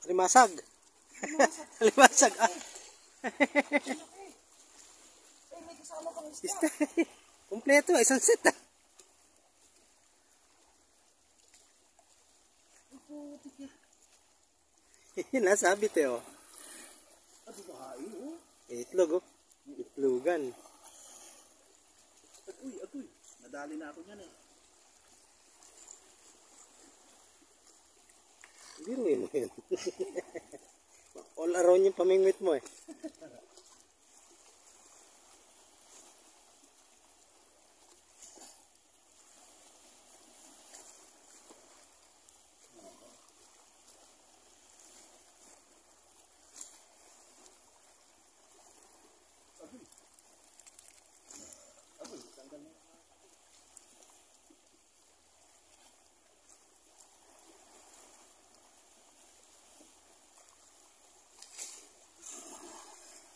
Limasag. Limasag. Ah. May kasama pang isda. Kompleto, isang set ah. Nasabit eh oh. Ado bahay oh. Itlog oh. Itlogan. Agoy. Nadali na ako niyan eh. Biruin mo yun. All around yung pamingwit mo eh.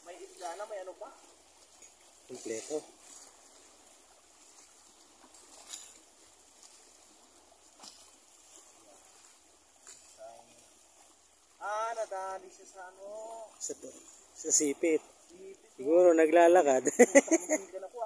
May isda na, may ano pa? Kompleto. Nadali siya sa ano. Sa sipit. Siguro naglalakad. Tamigigan ako